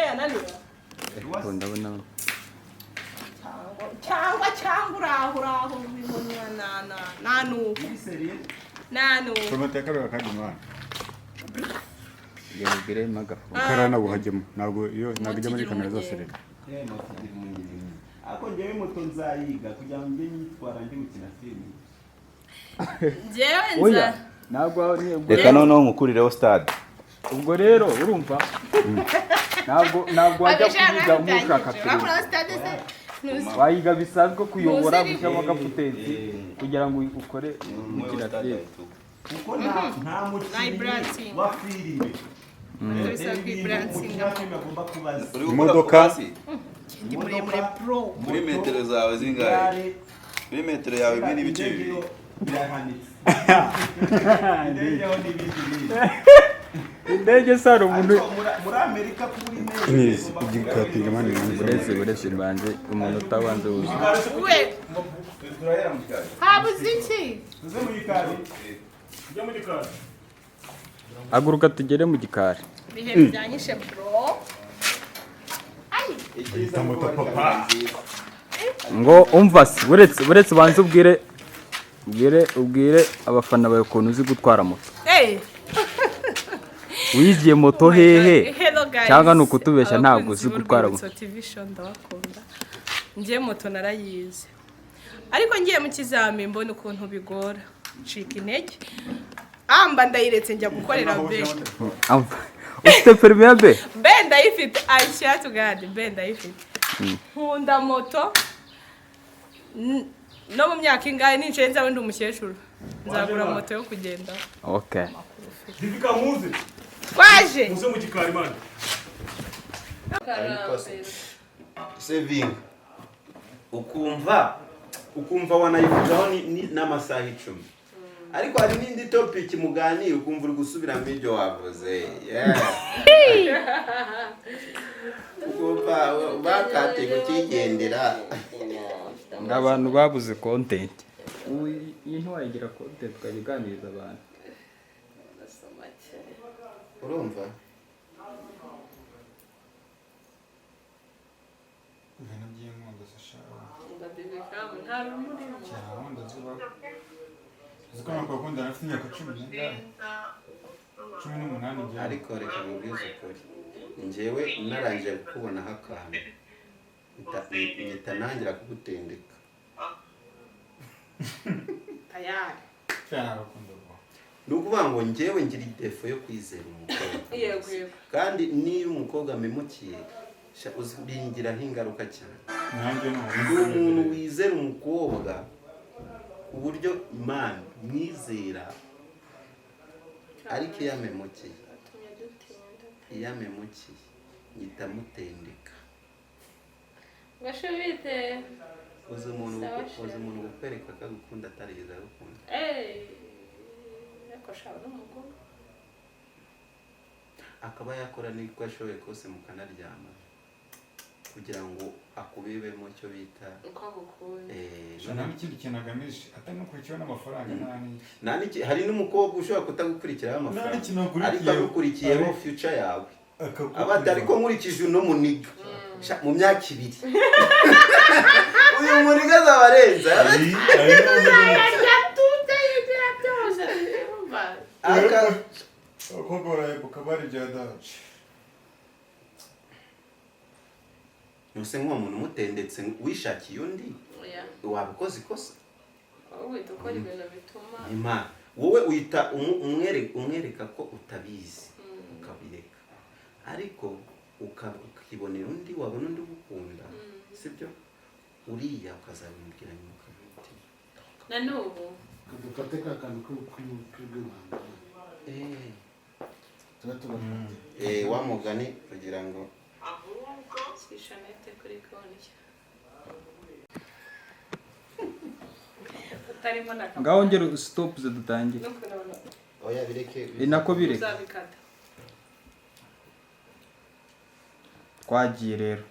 yananira ndabona cyangwa uraho bibonwa nanu Tomateka bakagimana. yegere maga Karana buhagemo. Ntabwo ijya muri kamera zose rero. Ako njyewe moto nzayiga kugira ngo njye nyitwara ndi gukina filime. Njyewe nza ntabwo Reka noneho nkukurireho stade. ubwo rero urumva ntabwo wajya kuyiga umushaka wayiga bisanzwe kuyobora gushyiramo agapfutezi kugira ngo ukore gukina filime Kuko nta mukinnyi wa filime. Imodoka ndi muremure pro Muri metero zawe zingahe? Muri metero yawe imwe n'ibice bibiri. indege saro umuntu muri Amerika kuri neza igikapinga mani uretse mbanze umuntu utabanze uzi we Turahera mu gikari. habuze iki tuze mu gikari. Ujya mu gikari. haguruka tugere mu gikari bihe byanyishe bro Ikiza moto papa. ngo umva se uretse banze ubwire abafana bawe ukuntu uzi gutwara moto wigiye moto hehe cyangwa ni ukutubeshya ntabwo uzi gutwara moto ngiye moto narayize ariko ngiye mu kizami mbona ukuntu bigora ncika intege amba ndayiretse njya gukorera be ufite perime ya be ndayifite ayishyira tugade be ndayifite nkunda moto no mu myaka ingahe ninjiye nzawe ndi umukecuru nzagura moto yo kugenda okay Difika muze. twaje Muze mu gikari mani. saving ukumva wanayivugaho n'amasaha 10 ariko hari n'indi topic muganiye ukumva uri gusubiramo ibyo wavuze ukumva bakate kukigendera abantu babuze content iyi ntiwayigira content ukayiganiriza abantu urumva Ibintu by'inkondo zashaka. nta rumuri Cyangwa ndazuba. Ziko nakunda nafite imyaka 10 n'umunani ariko reka mubwize ukuri njyewe narangije kukubonaho akantu ntangira kugutendeka tayari cyane bakunda bo. ni ukuvuga ngo njyewe ngira idefo yo kwizera umukobwa yego kandi niyo umukobwa amemukiye bingiraho ingaruka cyane Nanjye ndi umuntu wizera umukobwa uburyo imana mwizera ariko iyo amemukiye nyita mutendeka gashobite uzi umuntu gukwereka ko agukunda atarigeze agukunda ariko shaba n'umukobwa akaba yakora n'uko ashoboye kose mukanaryama kugira ngo akubibemo icyo bita uko agukunda nta n'ikindi kintu agamije atari no kurikiraho n'amafaranga hari n'umukobwa ushobora kutagukurikiraho amafaranga ariko agukurikiyeho future yawe abati ariko nkurikije uno muniga mu myaka 2 uyu muniga azabarenza akogora bukabari bya daci nuse nk'umuntu umutendetse wishakiye undi wabukoze ikosa wowe uhita umwereka ko utabizi ukabireka ariko ukibonera undi wabona undi ugukunda sibyo uriya ukazabimubwira nyuma ukavuga na n'ubu dufate ka kantu k'ubwibanga tuba tubafite wa mugani kugira ngo sishanete kuri konti utarimo na ngaho ngero stop ze dutangire oya bireke inako bireke uzabikata twagiye rero